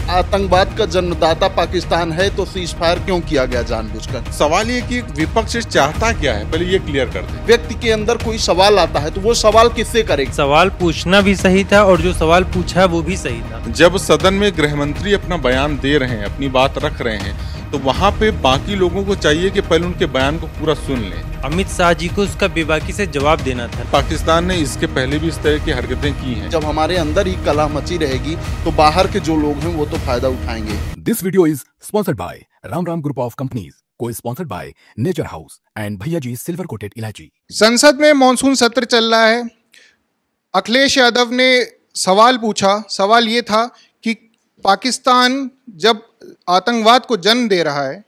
आतंकवाद का जन्मदाता पाकिस्तान है तो सीज फायर क्यों किया गया जानबूझकर? सवाल ये कि विपक्ष चाहता क्या है, पहले ये क्लियर कर दे। व्यक्ति के अंदर कोई सवाल आता है तो वो सवाल किससे करेगा? सवाल पूछना भी सही था और जो सवाल पूछा वो भी सही था। जब सदन में गृह मंत्री अपना बयान दे रहे हैं, अपनी बात रख रहे हैं, तो वहाँ पे बाकी लोगों को चाहिए कि पहले उनके बयान को पूरा सुन लें। अमित शाह जी को उसका बेबाकी से जवाब देना था। पाकिस्तान ने इसके पहले भी इस तरह की हरकतें की हैं। जब हमारे अंदर ही कलह मची रहेगी तो बाहर के जो लोग हैं वो तो फायदा उठाएंगे। This video is sponsored by Ram group of companies, cosponsored by nature house and भैया जी सिल्वर कोटेड इलायची। संसद में मॉनसून सत्र चल रहा है। अखिलेश यादव ने सवाल पूछा। सवाल ये था कि पाकिस्तान जब आतंकवाद को जन्म दे रहा है,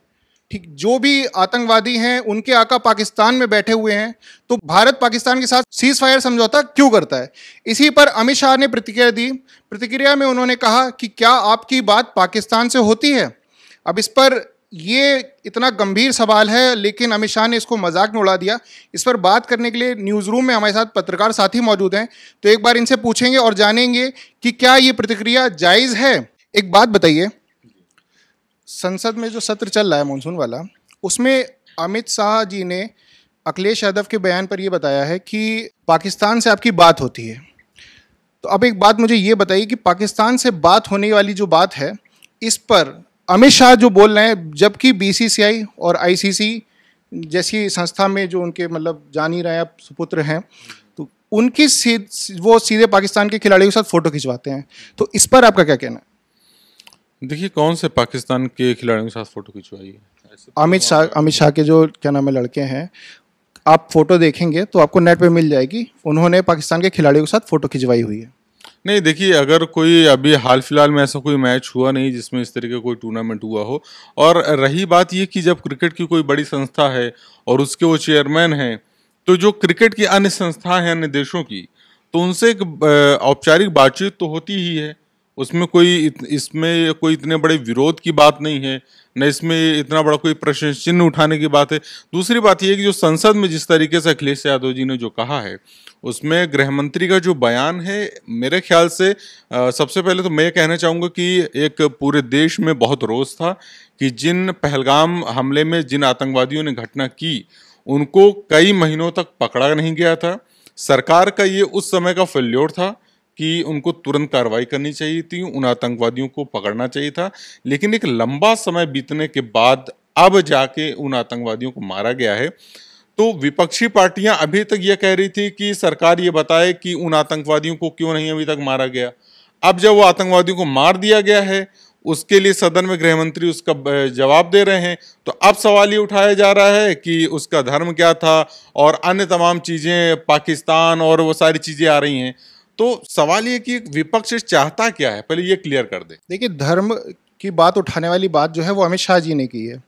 ठीक, जो भी आतंकवादी हैं उनके आका पाकिस्तान में बैठे हुए हैं, तो भारत पाकिस्तान के साथ सीज फायर समझौता क्यों करता है? इसी पर अमित शाह ने प्रतिक्रिया दी। प्रतिक्रिया में उन्होंने कहा कि क्या आपकी बात पाकिस्तान से होती है? अब इस पर ये इतना गंभीर सवाल है, लेकिन अमित शाह ने इसको मजाक में उड़ा दिया। इस पर बात करने के लिए न्यूज़ रूम में हमारे साथ पत्रकार साथी मौजूद हैं, तो एक बार इनसे पूछेंगे और जानेंगे कि क्या ये प्रतिक्रिया जायज़ है। एक बात बताइए, संसद में जो सत्र चल रहा है मानसून वाला, उसमें अमित शाह जी ने अखिलेश यादव के बयान पर यह बताया है कि पाकिस्तान से आपकी बात होती है। तो अब एक बात मुझे ये बताइए कि पाकिस्तान से बात होने वाली जो बात है, इस पर अमित शाह जो बोल रहे हैं, जबकि बीसीसीआई और आईसीसी जैसी संस्था में जो उनके मतलब जान ही रहे हैं, आप सुपुत्र हैं, तो उनकी वो सीधे पाकिस्तान के खिलाड़ियों के साथ फ़ोटो खिंचवाते हैं। तो इस पर आपका क्या कहना है? देखिए, कौन से पाकिस्तान के खिलाड़ियों के साथ फोटो खिंचवाई है? अमित शाह के जो क्या नाम है लड़के हैं, आप फोटो देखेंगे तो आपको नेट पे मिल जाएगी। उन्होंने पाकिस्तान के खिलाड़ियों के साथ फोटो खिंचवाई हुई है। नहीं, देखिए, अगर कोई अभी हाल फिलहाल में ऐसा कोई मैच हुआ नहीं जिसमें इस तरीके का कोई टूर्नामेंट हुआ हो। और रही बात ये कि जब क्रिकेट की कोई बड़ी संस्था है और उसके वो चेयरमैन हैं, तो जो क्रिकेट की अन्य संस्थाएं हैं अन्य देशों की, तो उनसे एक औपचारिक बातचीत तो होती ही है। उसमें इसमें कोई इतने बड़े विरोध की बात नहीं है, न इसमें इतना बड़ा कोई प्रश्न चिन्ह उठाने की बात है। दूसरी बात यह है कि जो संसद में जिस तरीके से अखिलेश यादव जी ने जो कहा है, उसमें गृह मंत्री का जो बयान है, मेरे ख्याल से सबसे पहले तो मैं कहना चाहूँगा कि एक पूरे देश में बहुत रोष था कि जिन पहलगाम हमले में जिन आतंकवादियों ने घटना की, उनको कई महीनों तक पकड़ा नहीं गया था। सरकार का ये उस समय का फेल्योर था कि उनको तुरंत कार्रवाई करनी चाहिए थी, उन आतंकवादियों को पकड़ना चाहिए था। लेकिन एक लंबा समय बीतने के बाद अब जाके उन आतंकवादियों को मारा गया है। तो विपक्षी पार्टियां अभी तक ये कह रही थी कि सरकार ये बताए कि उन आतंकवादियों को क्यों नहीं अभी तक मारा गया। अब जब वो आतंकवादियों को मार दिया गया है, उसके लिए सदन में गृह मंत्री उसका जवाब दे रहे हैं, तो अब सवाल ये उठाया जा रहा है कि उसका धर्म क्या था और अन्य तमाम चीजें, पाकिस्तान और वो सारी चीजें आ रही हैं। तो सवाल ये कि विपक्ष चाहता क्या है, पहले ये क्लियर कर दे। देखिए, धर्म की बात उठाने वाली बात जो है वो अमित शाह जी ने की है,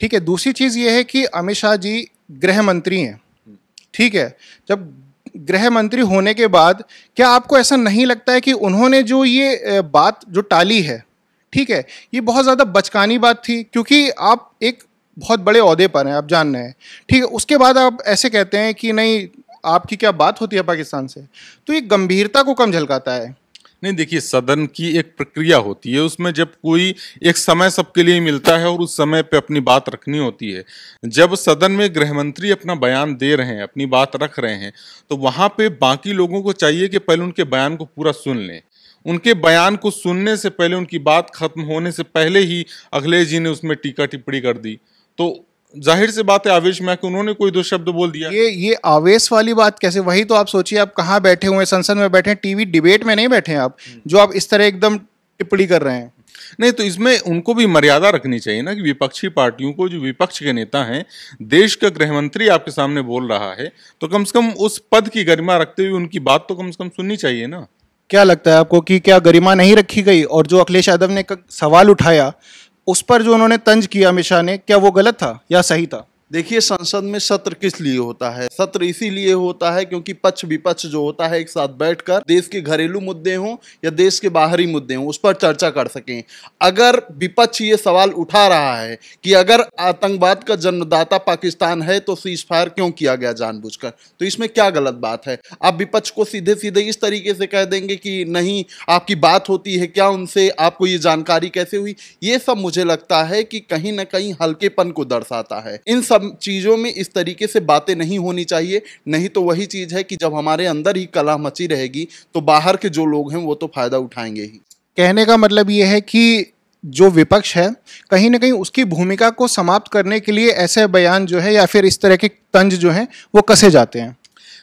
ठीक है। दूसरी चीज़ ये है कि अमित शाह जी गृह मंत्री हैं, ठीक है। जब गृह मंत्री होने के बाद क्या आपको ऐसा नहीं लगता है कि उन्होंने जो ये बात जो टाली है, ठीक है, ये बहुत ज़्यादा बचकानी बात थी, क्योंकि आप एक बहुत बड़े ओहदे पर हैं, आप जान रहे हैं, ठीक है। उसके बाद आप ऐसे कहते हैं कि नहीं, आपकी क्या बात होती है पाकिस्तान से, तो ये गंभीरता को कम झलकाता है। नहीं, देखिए, सदन की एक प्रक्रिया होती है, उसमें जब कोई एक समय सबके लिए मिलता है और उस समय पे अपनी बात रखनी होती है। जब सदन में गृह मंत्री अपना बयान दे रहे हैं, अपनी बात रख रहे हैं, तो वहाँ पे बाकी लोगों को चाहिए कि पहले उनके बयान को पूरा सुन लें। उनके बयान को सुनने से पहले, उनकी बात खत्म होने से पहले ही अखिलेश जी ने उसमें टीका टिप्पणी कर दी, तो जाहिर सी बात है आवेश में आके उन्होंने कोई दो शब्द बोल दिया। ये आवेश वाली बात कैसे? वही तो आप सोचिए, आप कहाँ बैठे हुए हैं, संसद में बैठे हैं, टीवी डिबेट में नहीं बैठे हैं आप, जो आप इस तरह एकदम टिप्पणी कर रहे हैं। नहीं, तो इसमें उनको भी मर्यादा रखनी चाहिए ना, कि विपक्षी पार्टियों को, जो विपक्ष के नेता हैं, देश का गृह मंत्री आपके सामने बोल रहा है, तो कम से कम उस पद की गरिमा रखते हुए उनकी बात तो कम से कम सुननी चाहिए ना। क्या लगता है आपको कि क्या गरिमा नहीं रखी गई? और जो अखिलेश यादव ने सवाल उठाया, उस पर जो उन्होंने तंज किया अमित शाह ने, क्या वो गलत था या सही था? देखिए, संसद में सत्र किस लिए होता है? सत्र इसीलिए होता है क्योंकि पक्ष विपक्ष जो होता है एक साथ बैठकर देश के घरेलू मुद्दे हों या देश के बाहरी मुद्दे हों उस पर चर्चा कर सकें। अगर विपक्ष ये सवाल उठा रहा है कि अगर आतंकवाद का जन्मदाता पाकिस्तान है तो सीज फायर क्यों किया गया जानबूझकर, तो इसमें क्या गलत बात है? आप विपक्ष को सीधे सीधे इस तरीके से कह देंगे कि नहीं, आपकी बात होती है क्या उनसे, आपको ये जानकारी कैसे हुई? ये सब मुझे लगता है कि कहीं ना कहीं हल्केपन को दर्शाता है। इन सब चीजों में इस तरीके से बातें नहीं होनी चाहिए, नहीं तो वही चीज है कि जब हमारे अंदर ही कलह मची रहेगी तो बाहर के जो लोग हैं वो तो फायदा उठाएंगे ही। कहने का मतलब ये है कि जो विपक्ष है कहीं ना कहीं उसकी भूमिका को समाप्त करने के लिए ऐसे बयान जो है या फिर इस तरह के तंज जो हैं वो कसे जाते हैं।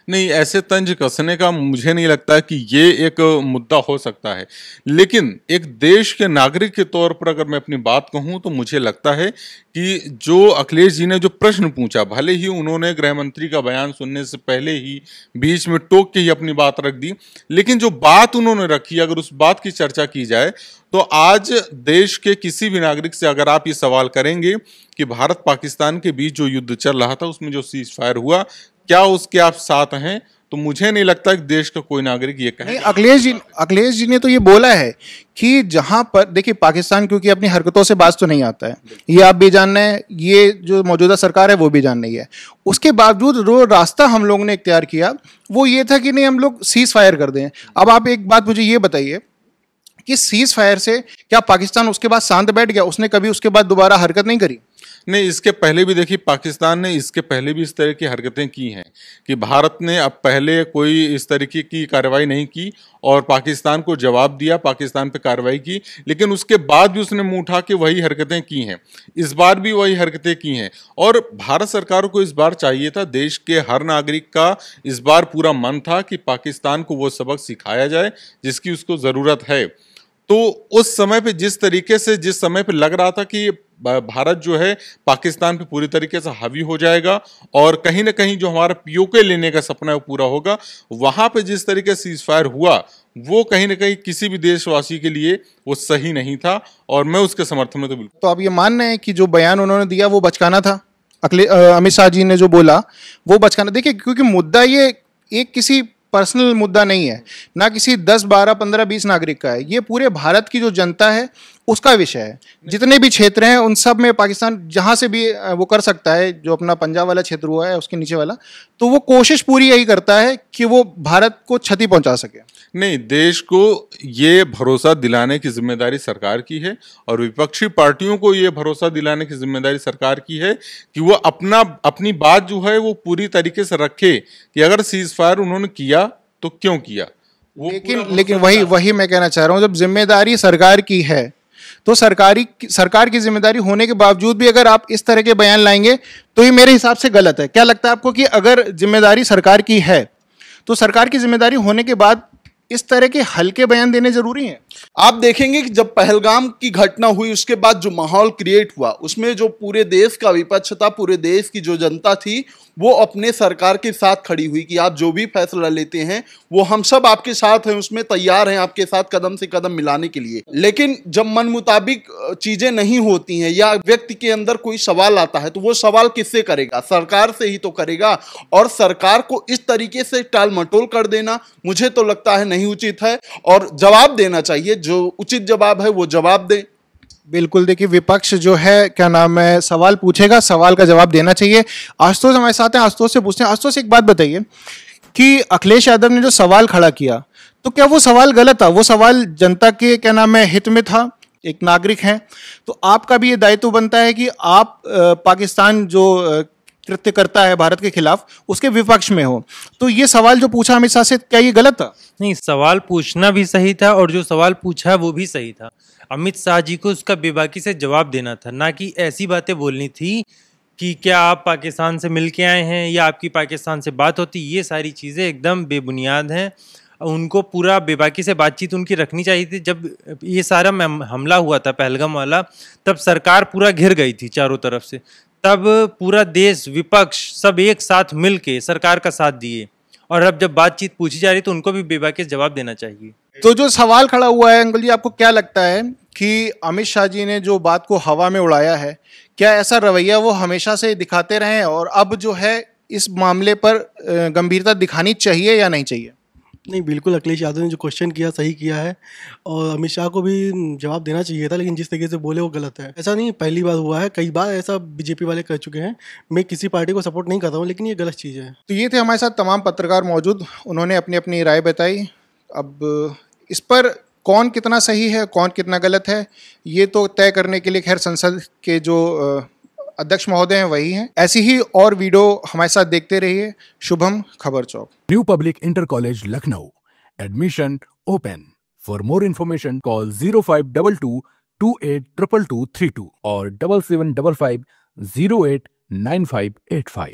नहीं, ऐसे तंज कसने का मुझे नहीं लगता कि ये एक मुद्दा हो सकता है। लेकिन एक देश के नागरिक के तौर पर अगर मैं अपनी बात कहूं तो मुझे लगता है कि जो अखिलेश जी ने जो प्रश्न पूछा, भले ही उन्होंने गृह मंत्री का बयान सुनने से पहले ही बीच में टोक के ही अपनी बात रख दी, लेकिन जो बात उन्होंने रखी अगर उस बात की चर्चा की जाए तो आज देश के किसी भी नागरिक से अगर आप ये सवाल करेंगे कि भारत पाकिस्तान के बीच जो युद्ध चल रहा था उसमें जो सीज फायर हुआ, क्या उसके आप साथ हैं, तो मुझे नहीं लगता कि देश का कोई नागरिक ये कहे। अखिलेश जी ने तो ये बोला है कि जहां पर देखिए पाकिस्तान क्योंकि अपनी हरकतों से बाज तो नहीं आता है, ये आप भी जान रहे हैं, ये जो मौजूदा सरकार है वो भी जान रही है। उसके बावजूद जो रास्ता हम लोगों ने इख्तियार किया वो ये था कि नहीं, हम लोग सीज फायर कर दें। अब आप एक बात मुझे ये बताइए कि सीज फायर से क्या पाकिस्तान उसके बाद शांत बैठ गया? उसने कभी उसके बाद दोबारा हरकत नहीं करी? नहीं, इसके पहले भी देखिए पाकिस्तान ने इसके पहले भी इस तरह की हरकतें की हैं कि भारत ने अब पहले कोई इस तरीके की कार्रवाई नहीं की और पाकिस्तान को जवाब दिया, पाकिस्तान पे कार्रवाई की, लेकिन उसके बाद भी उसने मुंह उठा के वही हरकतें की हैं। इस बार भी वही हरकतें की हैं और भारत सरकार को इस बार चाहिए था, देश के हर नागरिक का इस बार पूरा मन था कि पाकिस्तान को वो सबक सिखाया जाए जिसकी उसको ज़रूरत है। तो उस समय पे जिस समय पे लग रहा था कि भारत जो है पाकिस्तान पे पूरी तरीके से हावी हो जाएगा और कहीं ना कहीं जो हमारा पीओके लेने का सपना है वो पूरा होगा, वहां पे जिस तरीके से सीज फायर हुआ वो कहीं ना कहीं किसी भी देशवासी के लिए वो सही नहीं था और मैं उसके समर्थन में तो बिल्कुल। तो आप ये मान रहे हैं कि जो बयान उन्होंने दिया वो बचकाना था? अमित शाह जी ने जो बोला वो बचकाना। देखिए, क्योंकि मुद्दा ये एक किसी पर्सनल मुद्दा नहीं है, ना किसी 10, 12, 15, 20 नागरिक का है, ये पूरे भारत की जो जनता है उसका विषय है। जितने भी क्षेत्र हैं उन सब में पाकिस्तान जहां से भी वो कर सकता है, जो अपना पंजाब वाला क्षेत्र हुआ है उसके नीचे वाला, तो वो कोशिश पूरी यही करता है कि वो भारत को क्षति पहुंचा सके। नहीं, देश को ये भरोसा दिलाने की जिम्मेदारी सरकार की है और विपक्षी पार्टियों को ये भरोसा दिलाने की जिम्मेदारी सरकार की है कि वो अपनी बात जो है वो पूरी तरीके से रखे कि अगर सीज फायर उन्होंने किया तो क्यों किया। लेकिन वही मैं कहना चाह रहा हूं, जब जिम्मेदारी सरकार की है तो सरकार की जिम्मेदारी होने के बावजूद भी अगर आप इस तरह के बयान लाएंगे तो ये मेरे हिसाब से गलत है। क्या लगता है आपको कि अगर जिम्मेदारी सरकार की है तो सरकार की जिम्मेदारी होने के बाद इस तरह के हल्के बयान देने जरूरी हैं? आप देखेंगे कि जब पहलगाम की घटना हुई उसके बाद जो माहौल क्रिएट हुआ उसमें जो पूरे देश का विपक्ष था, पूरे देश की जो जनता थी वो अपने सरकार के साथ खड़ी हुई कि आप जो भी फैसला लेते हैं वो हम सब आपके साथ हैं, उसमें तैयार हैं आपके साथ कदम से कदम मिलाने के लिए। लेकिन जब मन मुताबिक चीजें नहीं होती हैं या व्यक्ति के अंदर कोई सवाल आता है तो वो सवाल किससे करेगा? सरकार से ही तो करेगा। और सरकार को इस तरीके से टाल मटोल कर देना मुझे तो लगता है नहीं उचित है और जवाब देना चाहिए, जो उचित जवाब है वो जवाब दे। बिल्कुल, देखिए विपक्ष जो है क्या नाम है सवाल पूछेगा, सवाल का जवाब देना चाहिए। आशुतोष हमारे साथ हैं, आशुतोष से पूछते हैं। आशुतोष, एक बात बताइए कि अखिलेश यादव ने जो सवाल खड़ा किया तो क्या वो सवाल गलत था? वो सवाल जनता के क्या नाम है हित में था, एक नागरिक हैं, तो आपका भी ये दायित्व बनता है कि आप पाकिस्तान जो कृत्य करता है भारत के खिलाफ उसके विपक्ष में हो। तो ये सवाल जो पूछा अमित शाह से, क्या ये गलत था? नहीं, सवाल पूछना भी सही था और जो सवाल पूछा वो भी सही था। अमित शाह जी को उसका बेबाकी से जवाब देना था, ना कि ऐसी बातें बोलनी थी कि क्या आप पाकिस्तान से मिल के आए हैं या आपकी पाकिस्तान से बात होती। ये सारी चीज़ें एकदम बेबुनियाद हैं। उनको पूरा बेबाकी से बातचीत उनकी रखनी चाहिए थी। जब ये सारा हमला हुआ था पहलगाम वाला, तब सरकार पूरा घिर गई थी चारों तरफ से, तब पूरा देश विपक्ष सब एक साथ मिल के सरकार का साथ दिए और अब जब बातचीत पूछी जा रही तो उनको भी बेबाकी से जवाब देना चाहिए। तो जो सवाल खड़ा हुआ है अंकल जी, आपको क्या लगता है कि अमित शाह जी ने जो बात को हवा में उड़ाया है, क्या ऐसा रवैया वो हमेशा से दिखाते रहे और अब जो है इस मामले पर गंभीरता दिखानी चाहिए या नहीं चाहिए? नहीं, बिल्कुल अखिलेश यादव ने जो क्वेश्चन किया सही किया है और अमित शाह को भी जवाब देना चाहिए था, लेकिन जिस तरीके से बोले वो गलत है। ऐसा नहीं पहली बार हुआ है, कई बार ऐसा बीजेपी वाले कर चुके हैं। मैं किसी पार्टी को सपोर्ट नहीं करता हूँ, लेकिन ये गलत चीज़ है। तो ये थे हमारे साथ तमाम पत्रकार मौजूद, उन्होंने अपनी अपनी राय बताई। अब इस पर कौन कितना सही है, कौन कितना गलत है, ये तो तय करने के लिए खैर संसद के जो अध्यक्ष महोदय हैं वही हैं। ऐसी ही और वीडियो हमारे साथ देखते रहिए। शुभम, खबर चौक। New public inter college Lucknow, admission open. For more information call 0522 282232 और 7755 089585।